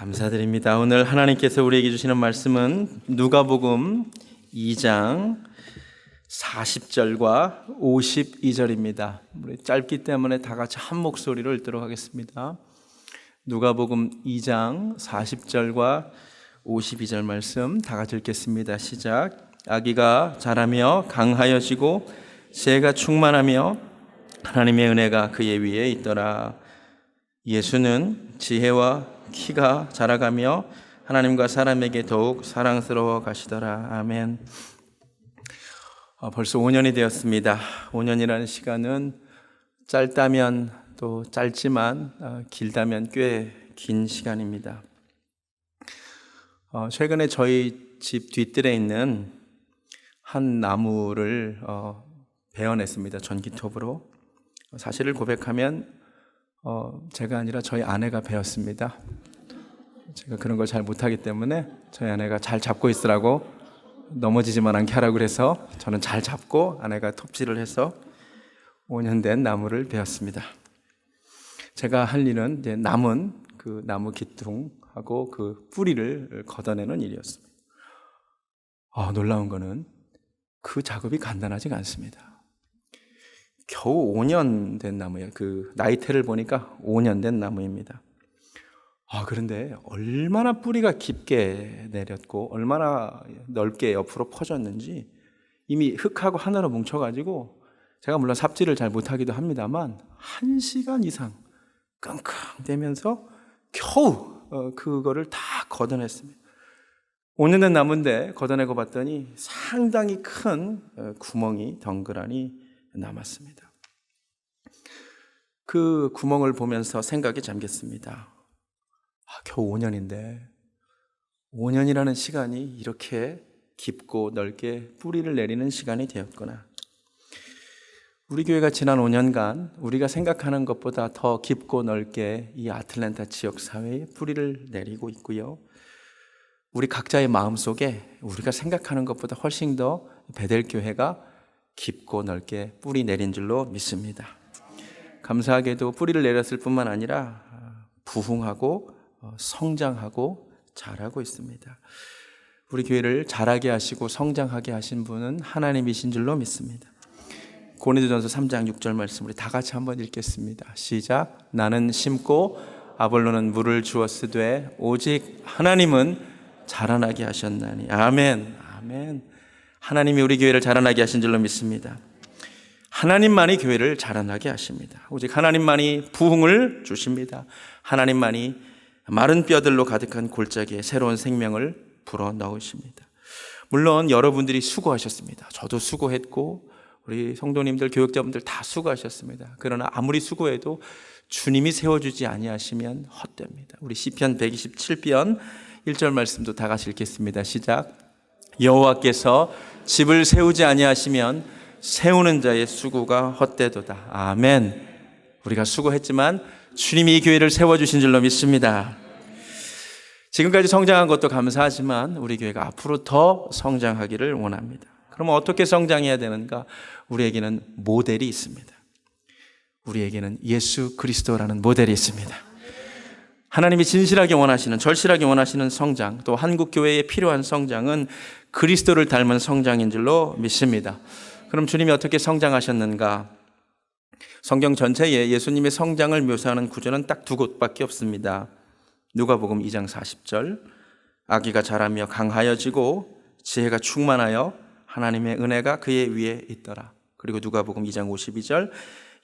감사드립니다. 오늘 하나님께서 우리에게 주시는 말씀은 누가복음 2장 40절과 52절입니다. 우리 짧기 때문에 다 같이 한 목소리로 읽도록 하겠습니다. 누가복음 2장 40절과 52절 말씀 다 같이 읽겠습니다. 시작. 아기가 자라며 강하여지고 지혜가 충만하며 하나님의 은혜가 그의 위에 있더라. 예수는 지혜와 키가 자라가며 하나님과 사람에게 더욱 사랑스러워 가시더라. 아멘. 벌써 5년이 되었습니다. 5년이라는 시간은 짧다면 또 짧지만 길다면 꽤 긴 시간입니다. 최근에 저희 집 뒤뜰에 있는 한 나무를 베어냈습니다. 전기톱으로. 사실을 고백하면 제가 아니라 저희 아내가 베었습니다. 제가 그런 걸 잘 못하기 때문에 저희 아내가 잘 잡고 있으라고, 넘어지지만 않게 하라고 그래서 저는 잘 잡고 아내가 톱질을 해서 5년 된 나무를 베었습니다. 제가 할 일은 이제 남은 그 나무 기둥하고 그 뿌리를 걷어내는 일이었습니다. 놀라운 거는 그 작업이 간단하지가 않습니다. 겨우 5년 된 나무예요. 그 나이테를 보니까 5년 된 나무입니다. 그런데 얼마나 뿌리가 깊게 내렸고 얼마나 넓게 옆으로 퍼졌는지 이미 흙하고 하나로 뭉쳐가지고, 제가 물론 삽질을 잘 못하기도 합니다만 1시간 이상 끙끙대면서 겨우 그거를 다 걷어냈습니다. 5년 된 나무인데 걷어내고 봤더니 상당히 큰 구멍이 덩그러니 남았습니다. 그 구멍을 보면서 생각에 잠겼습니다. 겨우 5년인데 5년이라는 시간이 이렇게 깊고 넓게 뿌리를 내리는 시간이 되었구나. 우리 교회가 지난 5년간 우리가 생각하는 것보다 더 깊고 넓게 이 아틀란타 지역 사회에 뿌리를 내리고 있고요. 우리 각자의 마음속에 우리가 생각하는 것보다 훨씬 더 베델 교회가 깊고 넓게 뿌리 내린 줄로 믿습니다. 감사하게도 뿌리를 내렸을 뿐만 아니라 부흥하고 성장하고 자라고 있습니다. 우리 교회를 자라게 하시고 성장하게 하신 분은 하나님이신 줄로 믿습니다. 고린도전서 3장 6절 말씀 우리 다 같이 한번 읽겠습니다. 시작. 나는 심고 아볼로는 물을 주었으되 오직 하나님은 자라나게 하셨나니. 아멘. 아멘. 하나님이 우리 교회를 자라나게 하신 줄로 믿습니다. 하나님만이 교회를 자라나게 하십니다. 오직 하나님만이 부흥을 주십니다. 하나님만이 마른 뼈들로 가득한 골짜기에 새로운 생명을 불어넣으십니다. 물론 여러분들이 수고하셨습니다. 저도 수고했고 우리 성도님들, 교육자분들 다 수고하셨습니다. 그러나 아무리 수고해도 주님이 세워주지 아니하시면 헛됩니다. 우리 시편 127편 1절 말씀도 다 같이 읽겠습니다. 시작. 여호와께서 집을 세우지 아니하시면 세우는 자의 수고가 헛되도다. 아멘. 우리가 수고했지만 주님이 이 교회를 세워주신 줄로 믿습니다. 지금까지 성장한 것도 감사하지만 우리 교회가 앞으로 더 성장하기를 원합니다. 그럼 어떻게 성장해야 되는가? 우리에게는 모델이 있습니다. 우리에게는 예수 그리스도라는 모델이 있습니다. 하나님이 진실하게 원하시는, 절실하게 원하시는 성장, 또 한국 교회에 필요한 성장은 그리스도를 닮은 성장인 줄로 믿습니다. 그럼 주님이 어떻게 성장하셨는가? 성경 전체에 예수님의 성장을 묘사하는 구절은 딱 두 곳밖에 없습니다. 누가복음 2장 40절, 아기가 자라며 강하여지고 지혜가 충만하여 하나님의 은혜가 그의 위에 있더라. 그리고 누가복음 2장 52절,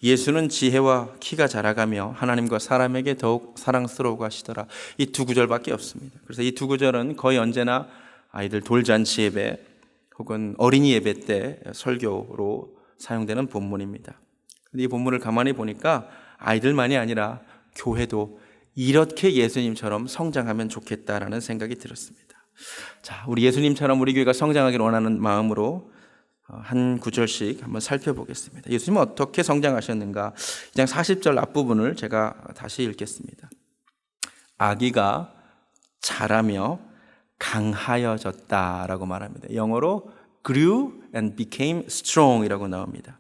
예수는 지혜와 키가 자라가며 하나님과 사람에게 더욱 사랑스러워 하시더라. 이 두 구절밖에 없습니다. 그래서 이 두 구절은 거의 언제나 아이들 돌잔치 예배 혹은 어린이 예배 때 설교로 사용되는 본문입니다. 이 본문을 가만히 보니까 아이들만이 아니라 교회도 이렇게 예수님처럼 성장하면 좋겠다라는 생각이 들었습니다. 자, 우리 예수님처럼 우리 교회가 성장하기를 원하는 마음으로 한 구절씩 한번 살펴보겠습니다. 예수님은 어떻게 성장하셨는가? 2장 40절 앞부분을 제가 다시 읽겠습니다. 아기가 자라며 강하여졌다라고 말합니다. 영어로 grew and became strong 이라고 나옵니다.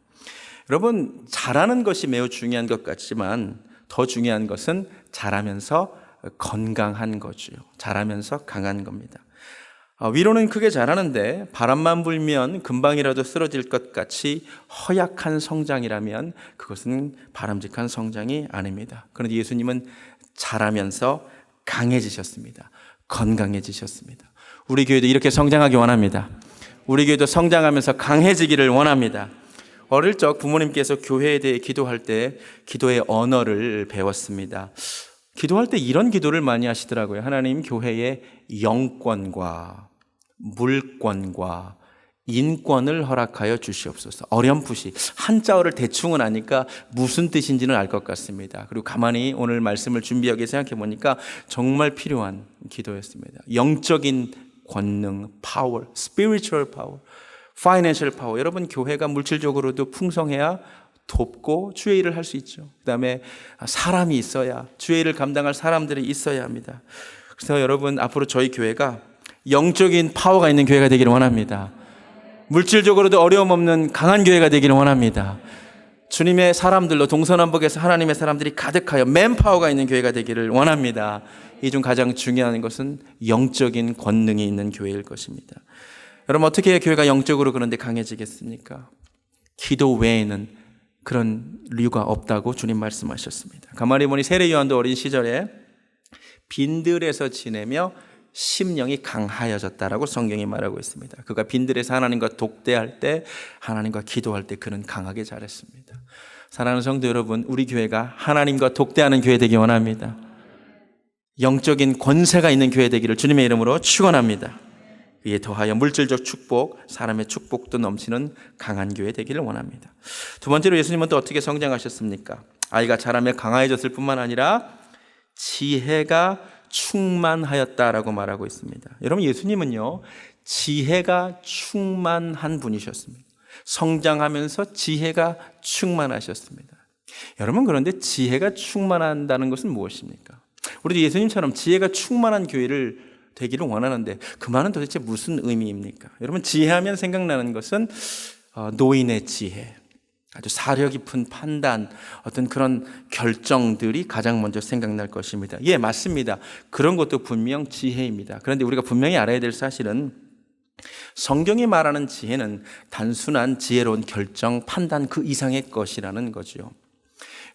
여러분, 자라는 것이 매우 중요한 것 같지만 더 중요한 것은 자라면서 건강한 거죠. 자라면서 강한 겁니다. 위로는 크게 자라는데 바람만 불면 금방이라도 쓰러질 것 같이 허약한 성장이라면 그것은 바람직한 성장이 아닙니다. 그런데 예수님은 자라면서 강해지셨습니다. 건강해지셨습니다. 우리 교회도 이렇게 성장하기 원합니다. 우리 교회도 성장하면서 강해지기를 원합니다. 어릴 적 부모님께서 교회에 대해 기도할 때 기도의 언어를 배웠습니다. 기도할 때 이런 기도를 많이 하시더라고요. 하나님, 교회에 영권과 물권과 인권을 허락하여 주시옵소서. 어렴풋이 한자어를 대충은 아니까 무슨 뜻인지는 알 것 같습니다. 그리고 가만히 오늘 말씀을 준비하게 생각해 보니까 정말 필요한 기도였습니다. 영적인 권능, 파워, spiritual power, financial power. 여러분, 교회가 물질적으로도 풍성해야 돕고 주의 일을 할 수 있죠. 그 다음에 사람이 있어야, 주의 일을 감당할 사람들이 있어야 합니다. 그래서 여러분, 앞으로 저희 교회가 영적인 파워가 있는 교회가 되기를 원합니다. 물질적으로도 어려움 없는 강한 교회가 되기를 원합니다. 주님의 사람들로 동서남북에서 하나님의 사람들이 가득하여 맨파워가 있는 교회가 되기를 원합니다. 이 중 가장 중요한 것은 영적인 권능이 있는 교회일 것입니다. 여러분, 어떻게 해야 교회가 영적으로 그런데 강해지겠습니까? 기도 외에는 그런 이유가 없다고 주님 말씀하셨습니다. 가만히 보니 세례 요한도 어린 시절에 빈들에서 지내며 심령이 강하여졌다라고 성경이 말하고 있습니다. 그가 빈들에서 하나님과 독대할 때, 하나님과 기도할 때 그는 강하게 자랐습니다. 사랑하는 성도 여러분, 우리 교회가 하나님과 독대하는 교회 되기 원합니다. 영적인 권세가 있는 교회 되기를 주님의 이름으로 축원합니다. 이에 더하여 물질적 축복, 사람의 축복도 넘치는 강한 교회 되기를 원합니다. 두 번째로 예수님은 또 어떻게 성장하셨습니까? 아이가 자라며 강화해졌을 뿐만 아니라 지혜가 충만하였다라고 말하고 있습니다. 여러분, 예수님은요, 지혜가 충만한 분이셨습니다. 성장하면서 지혜가 충만하셨습니다. 여러분, 그런데 지혜가 충만한다는 것은 무엇입니까? 우리도 예수님처럼 지혜가 충만한 교회를 되기를 원하는데 그 말은 도대체 무슨 의미입니까? 여러분, 지혜하면 생각나는 것은 노인의 지혜, 아주 사려 깊은 판단, 어떤 그런 결정들이 가장 먼저 생각날 것입니다. 예, 맞습니다. 그런 것도 분명 지혜입니다. 그런데 우리가 분명히 알아야 될 사실은 성경이 말하는 지혜는 단순한 지혜로운 결정, 판단 그 이상의 것이라는 거죠.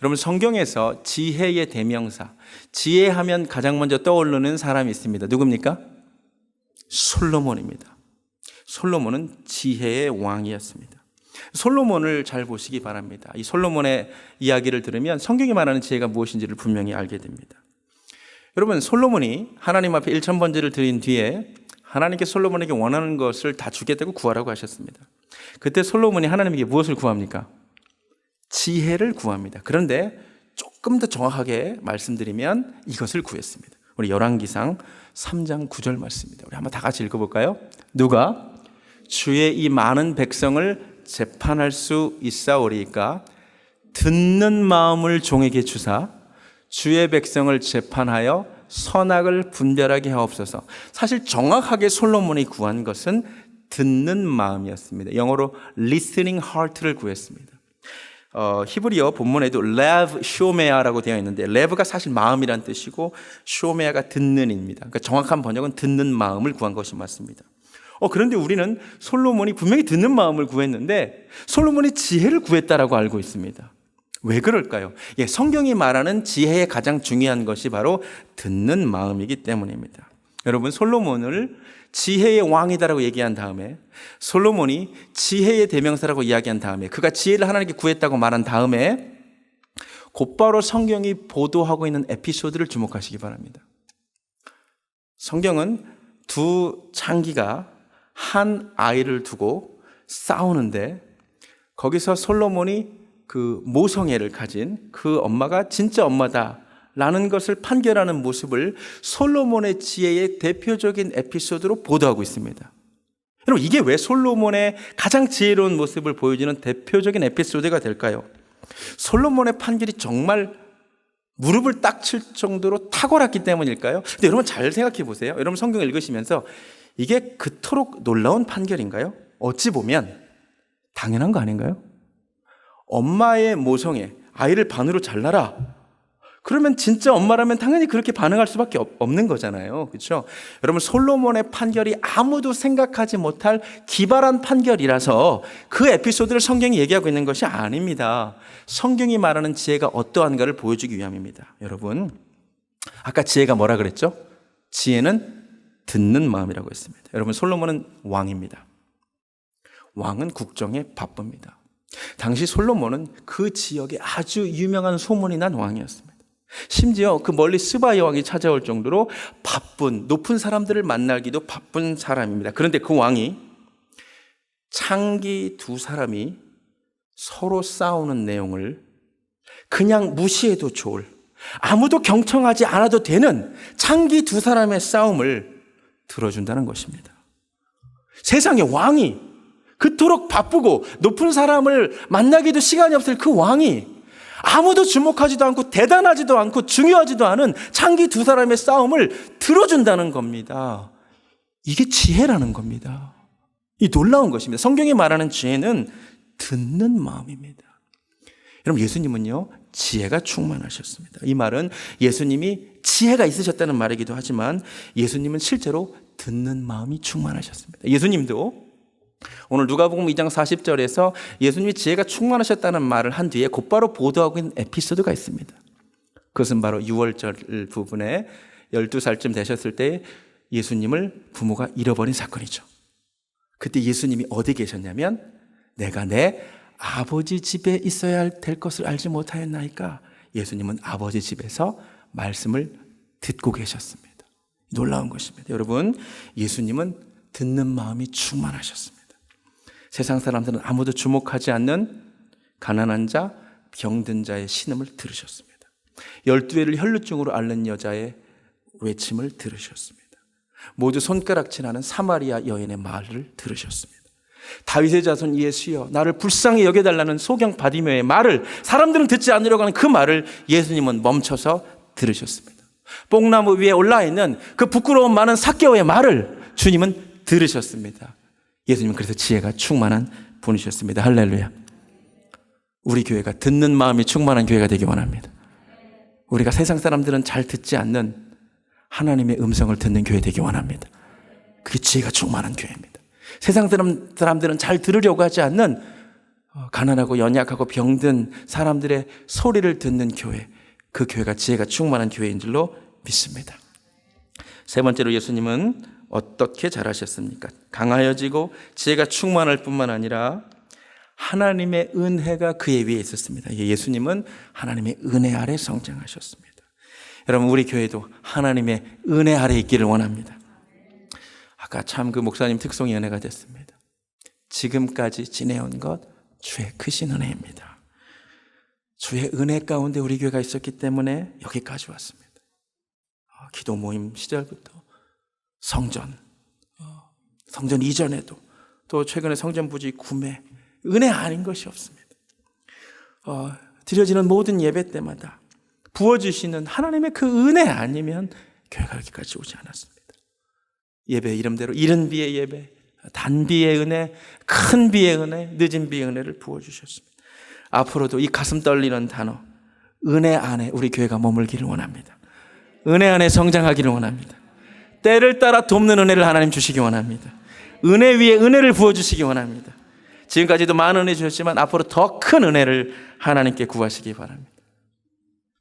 여러분, 성경에서 지혜의 대명사, 지혜하면 가장 먼저 떠오르는 사람이 있습니다. 누굽니까? 솔로몬입니다. 솔로몬은 지혜의 왕이었습니다. 솔로몬을 잘 보시기 바랍니다. 이 솔로몬의 이야기를 들으면 성경이 말하는 지혜가 무엇인지를 분명히 알게 됩니다. 여러분, 솔로몬이 하나님 앞에 1000번제를 드린 뒤에 하나님께 솔로몬에게 원하는 것을 다 주겠다고 구하라고 하셨습니다. 그때 솔로몬이 하나님에게 무엇을 구합니까? 지혜를 구합니다. 그런데 조금 더 정확하게 말씀드리면 이것을 구했습니다. 우리 열왕기상 3장 9절 말씀입니다. 우리 한번 다 같이 읽어볼까요? 누가 주의 이 많은 백성을 재판할 수 있사오리이까 듣는 마음을 종에게 주사 주의 백성을 재판하여 선악을 분별하게 하옵소서. 사실 정확하게 솔로몬이 구한 것은 듣는 마음이었습니다. 영어로 listening heart를 구했습니다. 히브리어 본문에도 레브 쇼메아라고 되어 있는데 레브가 사실 마음이란 뜻이고 쇼메아가 듣는입니다. 그러니까 정확한 번역은 듣는 마음을 구한 것이 맞습니다. 그런데 우리는 솔로몬이 분명히 듣는 마음을 구했는데 솔로몬이 지혜를 구했다라고 알고 있습니다. 왜 그럴까요? 예, 성경이 말하는 지혜의 가장 중요한 것이 바로 듣는 마음이기 때문입니다. 여러분, 솔로몬을 지혜의 왕이다라고 얘기한 다음에 솔로몬이 지혜의 대명사라고 이야기한 다음에 그가 지혜를 하나님께 구했다고 말한 다음에 곧바로 성경이 보도하고 있는 에피소드를 주목하시기 바랍니다. 성경은 두 창기가 한 아이를 두고 싸우는데 거기서 솔로몬이 그 모성애를 가진 그 엄마가 진짜 엄마다라는 것을 판결하는 모습을 솔로몬의 지혜의 대표적인 에피소드로 보도하고 있습니다. 여러분, 이게 왜 솔로몬의 가장 지혜로운 모습을 보여주는 대표적인 에피소드가 될까요? 솔로몬의 판결이 정말 무릎을 딱 칠 정도로 탁월했기 때문일까요? 근데 여러분 잘 생각해 보세요. 여러분 성경을 읽으시면서 이게 그토록 놀라운 판결인가요? 어찌 보면 당연한 거 아닌가요? 엄마의 모성애, 아이를 반으로 잘라라. 그러면 진짜 엄마라면 당연히 그렇게 반응할 수밖에 없는 거잖아요. 그렇죠? 여러분, 솔로몬의 판결이 아무도 생각하지 못할 기발한 판결이라서 그 에피소드를 성경이 얘기하고 있는 것이 아닙니다. 성경이 말하는 지혜가 어떠한가를 보여주기 위함입니다. 여러분, 아까 지혜가 뭐라 그랬죠? 지혜는 듣는 마음이라고 했습니다. 여러분, 솔로몬은 왕입니다. 왕은 국정에 바쁩니다. 당시 솔로몬은 그 지역에 아주 유명한 소문이 난 왕이었습니다. 심지어 그 멀리 스바 여왕이 찾아올 정도로 바쁜, 높은 사람들을 만나기도 바쁜 사람입니다. 그런데 그 왕이 창기 두 사람이 서로 싸우는 내용을 그냥 무시해도 좋을, 아무도 경청하지 않아도 되는 창기 두 사람의 싸움을 들어준다는 것입니다. 세상에 왕이, 그토록 바쁘고 높은 사람을 만나기도 시간이 없을 그 왕이 아무도 주목하지도 않고 대단하지도 않고 중요하지도 않은 창기 두 사람의 싸움을 들어준다는 겁니다. 이게 지혜라는 겁니다. 이 놀라운 것입니다. 성경이 말하는 지혜는 듣는 마음입니다. 여러분, 예수님은요, 지혜가 충만하셨습니다. 이 말은 예수님이 지혜가 있으셨다는 말이기도 하지만 예수님은 실제로 듣는 마음이 충만하셨습니다. 예수님도 오늘 누가복음 2장 40절에서 예수님이 지혜가 충만하셨다는 말을 한 뒤에 곧바로 보도하고 있는 에피소드가 있습니다. 그것은 바로 6월절 부분에 12살쯤 되셨을 때 예수님을 부모가 잃어버린 사건이죠. 그때 예수님이 어디 계셨냐면, 내가 내 아버지 집에 있어야 될 것을 알지 못하였나이까? 예수님은 아버지 집에서 말씀을 듣고 계셨습니다. 놀라운 것입니다. 여러분, 예수님은 듣는 마음이 충만하셨습니다. 세상 사람들은 아무도 주목하지 않는 가난한 자, 병든 자의 신음을 들으셨습니다. 12회를 혈루증으로 앓는 여자의 외침을 들으셨습니다. 모두 손가락질하는 사마리아 여인의 말을 들으셨습니다. 다윗의 자손 예수여, 나를 불쌍히 여겨달라는 소경 바디메의 말을, 사람들은 듣지 않으려고 하는 그 말을 예수님은 멈춰서 들으셨습니다. 뽕나무 위에 올라 있는 그 부끄러운 많은 삭개오의 말을 주님은 들으셨습니다. 예수님은 그래서 지혜가 충만한 분이셨습니다. 할렐루야. 우리 교회가 듣는 마음이 충만한 교회가 되기 원합니다. 우리가 세상 사람들은 잘 듣지 않는 하나님의 음성을 듣는 교회 되기 원합니다. 그게 지혜가 충만한 교회입니다. 세상 사람들은 잘 들으려고 하지 않는 가난하고 연약하고 병든 사람들의 소리를 듣는 교회, 그 교회가 지혜가 충만한 교회인 줄로 믿습니다. 세 번째로 예수님은 어떻게 잘하셨습니까? 강하여지고 지혜가 충만할 뿐만 아니라 하나님의 은혜가 그의 위에 있었습니다. 예수님은 하나님의 은혜 아래 성장하셨습니다. 여러분, 우리 교회도 하나님의 은혜 아래 있기를 원합니다. 아까 참 그 목사님 특송이 은혜가 됐습니다. 지금까지 지내온 것 주의 크신 은혜입니다. 주의 은혜 가운데 우리 교회가 있었기 때문에 여기까지 왔습니다. 기도 모임 시절부터 성전 이전에도, 또 최근에 성전 부지 구매, 은혜 아닌 것이 없습니다. 드려지는 모든 예배 때마다 부어주시는 하나님의 그 은혜 아니면 교회가 여기까지 오지 않았습니다. 예배 이름대로 이른 비의 예배, 단비의 은혜, 큰 비의 은혜, 늦은 비의 은혜를 부어주셨습니다. 앞으로도 이 가슴 떨리는 단어, 은혜 안에 우리 교회가 머물기를 원합니다. 은혜 안에 성장하기를 원합니다. 때를 따라 돕는 은혜를 하나님 주시기 원합니다. 은혜 위에 은혜를 부어주시기 원합니다. 지금까지도 많은 은혜 주셨지만 앞으로 더 큰 은혜를 하나님께 구하시기 바랍니다.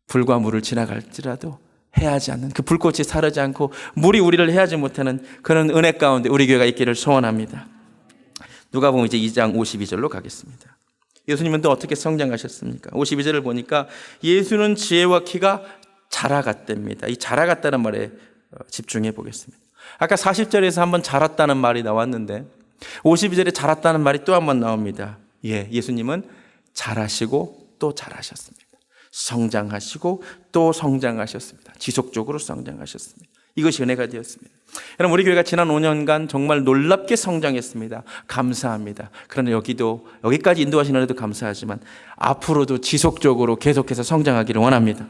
불과 물을 지나갈지라도 해하지 않는, 그 불꽃이 사르지 않고 물이 우리를 해하지 못하는 그런 은혜 가운데 우리 교회가 있기를 소원합니다. 누가복음 이제 2장 52절로 가겠습니다. 예수님은 또 어떻게 성장하셨습니까? 52절을 보니까 예수는 지혜와 키가 자라갔답니다. 이 자라갔다는 말에 집중해 보겠습니다. 아까 40절에서 한번 자랐다는 말이 나왔는데 52절에 자랐다는 말이 또 한번 나옵니다. 예수님은 자라시고 또 자라셨습니다. 성장하시고 또 성장하셨습니다. 지속적으로 성장하셨습니다. 이것이 은혜가 되었습니다. 여러분, 우리 교회가 지난 5년간 정말 놀랍게 성장했습니다. 감사합니다. 그러나 여기까지 인도하시는 은혜도 감사하지만 앞으로도 지속적으로 계속해서 성장하기를 원합니다.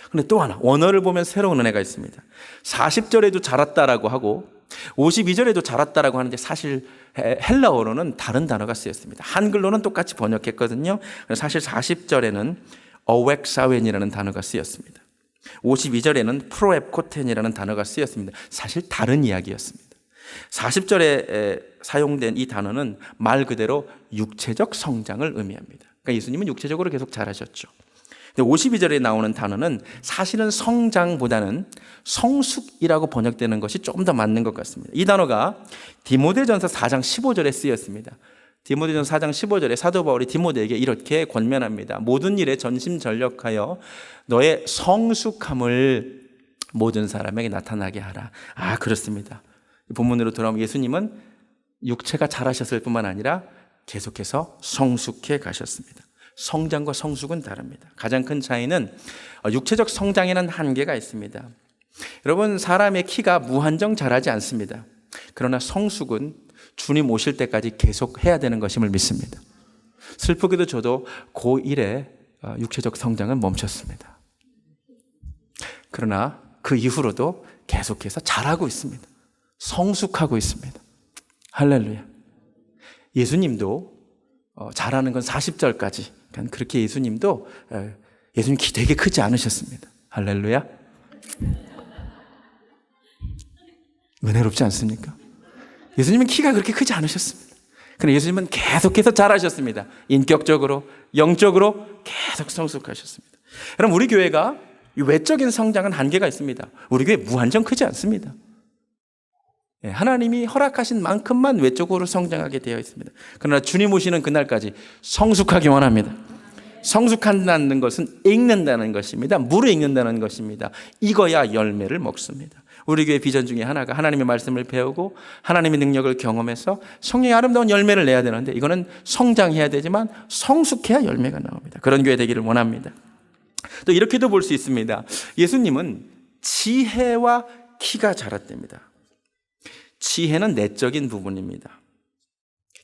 그런데 또 하나, 원어를 보면 새로운 은혜가 있습니다. 40절에도 자랐다라고 하고 52절에도 자랐다라고 하는데 사실 헬라어로는 다른 단어가 쓰였습니다. 한글로는 똑같이 번역했거든요. 사실 40절에는 어웩사웬이라는 단어가 쓰였습니다. 52절에는 프로에프코텐이라는 단어가 쓰였습니다. 사실 다른 이야기였습니다. 40절에 사용된 이 단어는 말 그대로 육체적 성장을 의미합니다. 그러니까 예수님은 육체적으로 계속 자라셨죠. 근데 52절에 나오는 단어는 사실은 성장보다는 성숙이라고 번역되는 것이 조금 더 맞는 것 같습니다. 이 단어가 디모데전서 4장 15절에 쓰였습니다. 디모데전서 4장 15절에 사도 바울이 디모데에게 이렇게 권면합니다. 모든 일에 전심전력하여 너의 성숙함을 모든 사람에게 나타나게 하라. 아, 그렇습니다. 본문으로 돌아오면 예수님은 육체가 자라셨을 뿐만 아니라 계속해서 성숙해 가셨습니다. 성장과 성숙은 다릅니다. 가장 큰 차이는 육체적 성장에는 한계가 있습니다. 여러분, 사람의 키가 무한정 자라지 않습니다. 그러나 성숙은 주님 오실 때까지 계속 해야 되는 것임을 믿습니다. 슬프게도 저도 고1에 육체적 성장은 멈췄습니다. 그러나 그 이후로도 계속해서 자라고 있습니다. 성숙하고 있습니다. 할렐루야. 예수님도 자라는 건 40절까지. 그렇게 예수님도 예수님 키 되게 크지 않으셨습니다. 할렐루야. 은혜롭지 않습니까? 예수님은 키가 그렇게 크지 않으셨습니다. 그러나 예수님은 계속해서 자라셨습니다. 인격적으로, 영적으로 계속 성숙하셨습니다. 여러분, 우리 교회가 외적인 성장은 한계가 있습니다. 우리 교회 무한정 크지 않습니다. 하나님이 허락하신 만큼만 외적으로 성장하게 되어 있습니다. 그러나 주님 오시는 그날까지 성숙하기 원합니다. 성숙한다는 것은 읽는다는 것입니다. 물을 읽는다는 것입니다. 익어야 열매를 먹습니다. 우리 교회 비전 중에 하나가 하나님의 말씀을 배우고 하나님의 능력을 경험해서 성령의 아름다운 열매를 내야 되는데, 이거는 성장해야 되지만 성숙해야 열매가 나옵니다. 그런 교회 되기를 원합니다. 또 이렇게도 볼 수 있습니다. 예수님은 지혜와 키가 자랐답니다. 지혜는 내적인 부분입니다.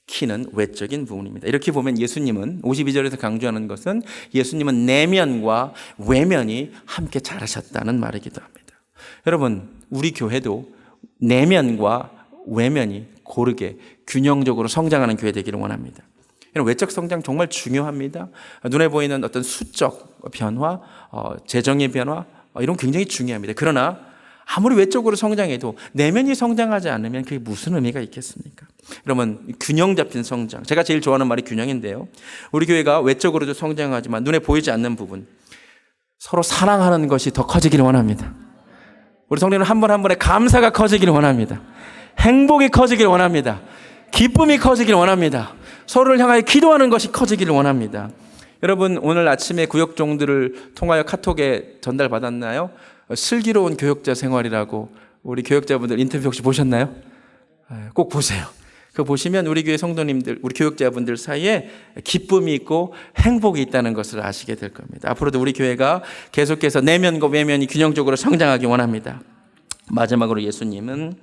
키는 외적인 부분입니다. 이렇게 보면 예수님은 52절에서 강조하는 것은 예수님은 내면과 외면이 함께 자라셨다는 말이기도 합니다. 여러분, 우리 교회도 내면과 외면이 고르게 균형적으로 성장하는 교회 되기를 원합니다. 외적 성장 정말 중요합니다. 눈에 보이는 어떤 수적 변화, 재정의 변화, 이런 굉장히 중요합니다. 그러나 아무리 외적으로 성장해도 내면이 성장하지 않으면 그게 무슨 의미가 있겠습니까? 여러분, 균형 잡힌 성장. 제가 제일 좋아하는 말이 균형인데요. 우리 교회가 외적으로도 성장하지만 눈에 보이지 않는 부분, 서로 사랑하는 것이 더 커지기를 원합니다. 우리 성도는 한 분 한 분의 감사가 커지기를 원합니다. 행복이 커지기를 원합니다. 기쁨이 커지기를 원합니다. 서로를 향하여 기도하는 것이 커지기를 원합니다. 여러분, 오늘 아침에 구역종들을 통하여 카톡에 전달받았나요? 슬기로운 교역자 생활이라고 우리 교역자분들 인터뷰 혹시 보셨나요? 꼭 보세요. 그거 보시면 우리 교회 성도님들, 우리 교역자분들 사이에 기쁨이 있고 행복이 있다는 것을 아시게 될 겁니다. 앞으로도 우리 교회가 계속해서 내면과 외면이 균형적으로 성장하기 원합니다. 마지막으로 예수님은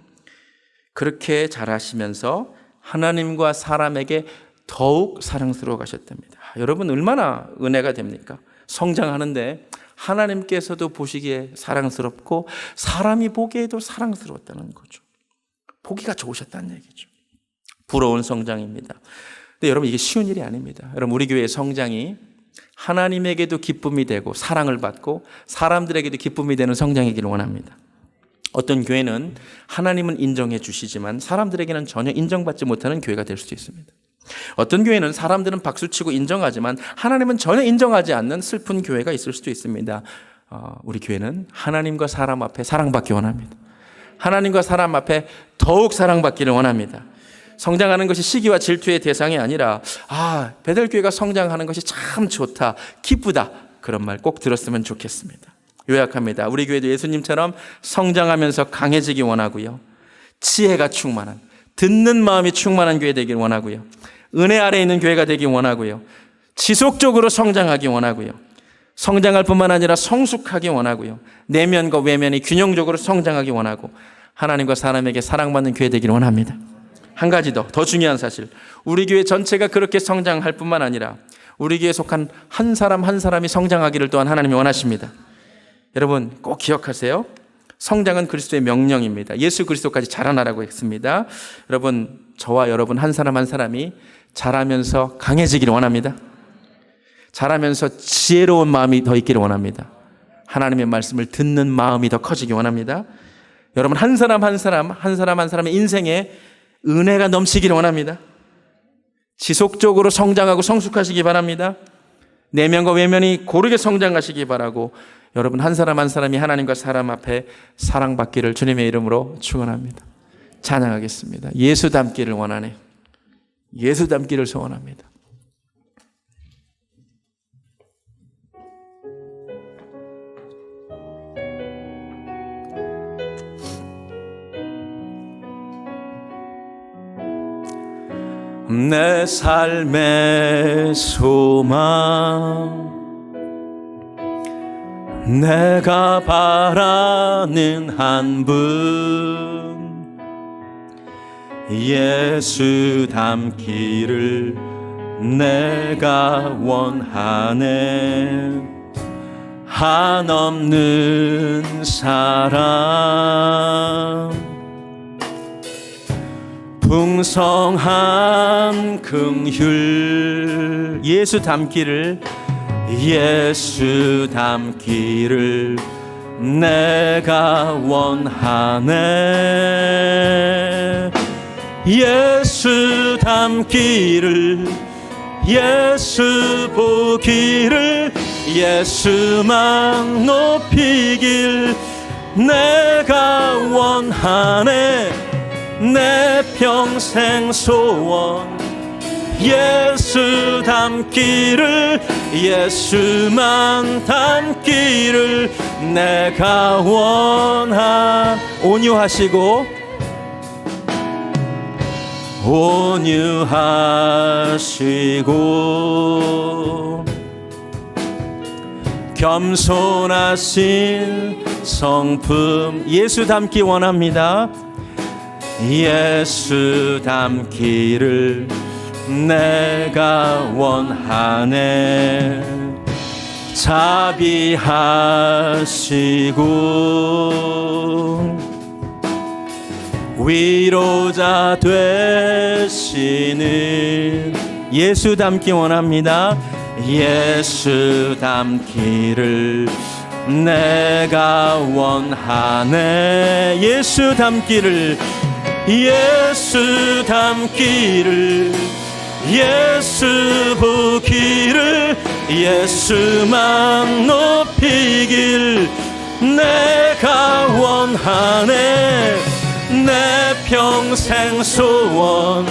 그렇게 잘하시면서 하나님과 사람에게 더욱 사랑스러워 가셨답니다. 여러분, 얼마나 은혜가 됩니까? 성장하는데 하나님께서도 보시기에 사랑스럽고 사람이 보기에도 사랑스러웠다는 거죠. 보기가 좋으셨다는 얘기죠. 부러운 성장입니다. 근데 여러분, 이게 쉬운 일이 아닙니다. 여러분, 우리 교회의 성장이 하나님에게도 기쁨이 되고 사랑을 받고 사람들에게도 기쁨이 되는 성장이기를 원합니다. 어떤 교회는 하나님은 인정해 주시지만 사람들에게는 전혀 인정받지 못하는 교회가 될 수도 있습니다. 어떤 교회는 사람들은 박수치고 인정하지만 하나님은 전혀 인정하지 않는 슬픈 교회가 있을 수도 있습니다. 우리 교회는 하나님과 사람 앞에 사랑받기 원합니다. 하나님과 사람 앞에 더욱 사랑받기를 원합니다. 성장하는 것이 시기와 질투의 대상이 아니라 베델교회가 성장하는 것이 참 좋다, 기쁘다, 그런 말 꼭 들었으면 좋겠습니다. 요약합니다. 우리 교회도 예수님처럼 성장하면서 강해지기 원하고요, 지혜가 충만한, 듣는 마음이 충만한 교회 되길 원하고요, 은혜 아래에 있는 교회가 되기 원하고요, 지속적으로 성장하기 원하고요, 성장할 뿐만 아니라 성숙하기 원하고요, 내면과 외면이 균형적으로 성장하기 원하고 하나님과 사람에게 사랑받는 교회 되기를 원합니다. 한 가지 더 중요한 사실, 우리 교회 전체가 그렇게 성장할 뿐만 아니라 우리 교회에 속한 한 사람 한 사람이 성장하기를 또한 하나님이 원하십니다. 여러분, 꼭 기억하세요. 성장은 그리스도의 명령입니다. 예수 그리스도까지 자라나라고 했습니다. 여러분, 저와 여러분 한 사람 한 사람이 자라면서 강해지기를 원합니다. 자라면서 지혜로운 마음이 더 있기를 원합니다. 하나님의 말씀을 듣는 마음이 더 커지기 원합니다. 여러분 한 사람 한 사람의 인생에 은혜가 넘치기를 원합니다. 지속적으로 성장하고 성숙하시기 바랍니다. 내면과 외면이 고르게 성장하시기 바라고 여러분 한 사람 한 사람이 하나님과 사람 앞에 사랑받기를 주님의 이름으로 축원합니다. 찬양하겠습니다. 예수 닮기를 원하네요. 예수 닮기를 소원합니다. 내 삶의 소망 내가 바라는 한 분 예수 닮기를 내가 원하네 한없는 사랑 풍성한 긍휼 예수 닮기를 내가 원하네 예수 닮기를 예수 보기를 예수만 높이길 내가 원하네 내 평생 소원 예수 닮기를 예수만 닮기를 내가 원한 온유하시고 겸손하신 성품 예수 닮기 원합니다. 예수 닮기를 내가 원하네 자비하시고 위로자 되시는 예수 닮기 원합니다. 예수 닮기를 내가 원하네 예수 닮기를 예수 닮기를 예수 보기를 예수만 높이길 내가 원하네 내 평생 소원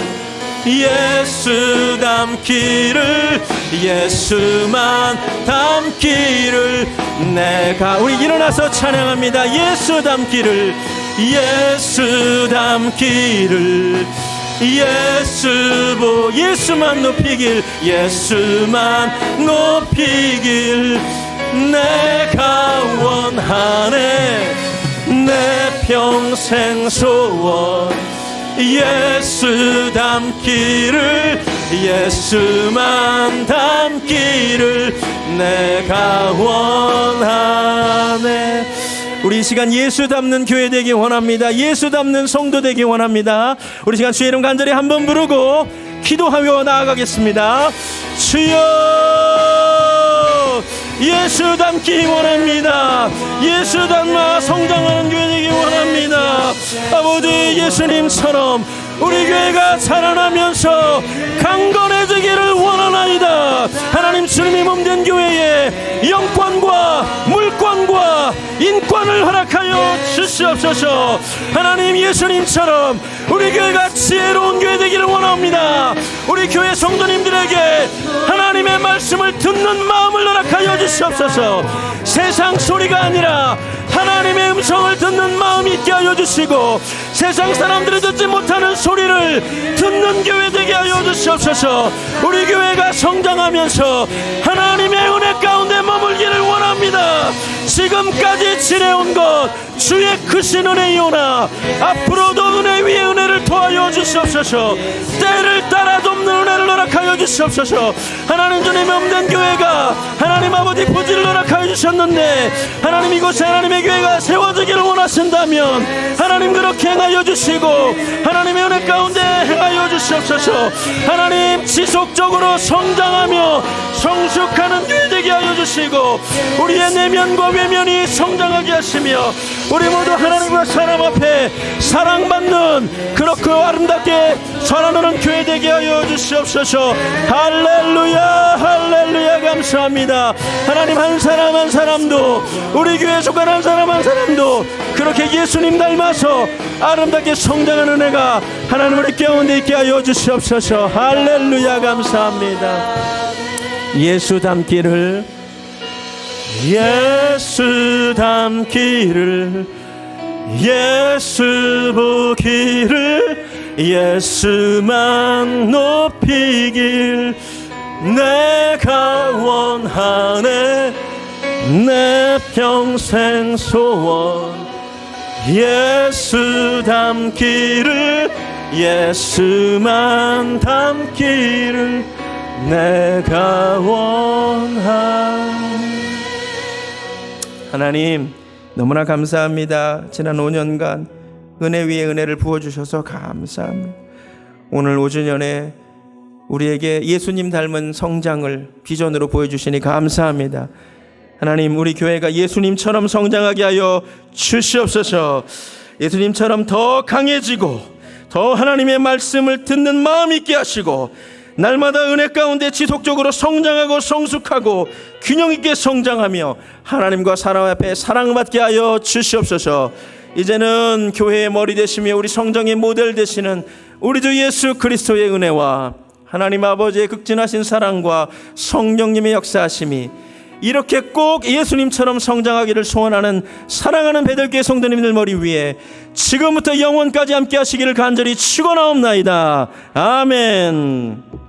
예수 닮기를 예수만 닮기를 내가 우리 일어나서 찬양합니다. 예수 닮기를 예수 닮기를 예수만 높이길 예수만 높이길 내가 원하네 내 평생 소원 예수 닮기를 예수만 닮기를 내가 원하네 우리 이 시간 예수 닮는 교회 되기 원합니다. 예수 닮는 성도 되기 원합니다. 우리 시간 주의 이름 간절히 한번 부르고 기도하며 나아가겠습니다. 주여 예수 닮기 원합니다. 예수 닮아 성장하는 교회 되기 원합니다. 아버지 예수님처럼 우리 교회가 자라나면서 강건해지기를 원하나이다. 하나님 주님이 몸된 교회에 영권과 물권과 인권을 허락하여 주시옵소서. 하나님 예수님처럼 우리 교회가 지혜로운 교회 되기를 원합니다. 우리 교회 성도님들에게 하나님의 말씀을 듣는 마음을 허락하여 주시옵소서. 세상 소리가 아니라 하나님의 음성을 듣는 마음이 있게 하여 주시고 세상 사람들이 듣지 못하는 소리를 듣는 교회 되게 하여 주시옵소서. 우리 교회가 성장하면서 하나님의 은혜 가운데 머물기를 원합니다. 지금까지 지내온 것 주의 크신 은혜이오나 앞으로도 은혜 위에 은혜를 더하여 주시옵소서. 때를 따라 돕는 은혜를 허락하여 주시옵소서. 하나님 주님의 없는 교회가 하나님 아버지 부지를 허락하여 주셨는데 하나님 이곳에 하나님의 교회가 세워지기를 원하신다면 하나님 그런 그렇게 행하여 주시고 하나님의 은혜 가운데 행하여 주시옵소서. 하나님 지속적으로 성장하며 성숙하는 교회 되게 하여 주시고 우리의 내면과 외면이 성장하게 하시며 우리 모두 하나님과 사람 앞에 사랑받는 그렇고 아름답게 살아가는 교회 되게 하여 주시옵소서. 할렐루야 할렐루야 감사합니다. 하나님 한 사람 한 사람도 우리 교회에 속한 한 사람 한 사람도 그렇게 예수님 닮아서 아름답게 성장하는 은혜가 하나님 우리 가운데 있게 하여 주시옵소서. 할렐루야 감사합니다. 예수 닮기를 예수 닮기를 예수 보기를 예수만 높이길 내가 원하네 내 평생 소원 예수 닮기를 예수만 닮기를 내가 원하네. 하나님 너무나 감사합니다. 지난 5년간 은혜 위에 은혜를 부어주셔서 감사합니다. 오늘 5주년에 우리에게 예수님 닮은 성장을 비전으로 보여주시니 감사합니다. 하나님 우리 교회가 예수님처럼 성장하게 하여 주시옵소서. 예수님처럼 더 강해지고 더 하나님의 말씀을 듣는 마음 있게 하시고 날마다 은혜 가운데 지속적으로 성장하고 성숙하고 균형 있게 성장하며 하나님과 사람 앞에 사랑받게 하여 주시옵소서. 이제는 교회의 머리 되시며 우리 성정의 모델 되시는 우리 주 예수 그리스도의 은혜와 하나님 아버지의 극진하신 사랑과 성령님의 역사하심이 이렇게 꼭 예수님처럼 성장하기를 소원하는 사랑하는 베들교회 성도님들 머리 위에 지금부터 영원까지 함께 하시기를 간절히 축원하옵나이다. 아멘.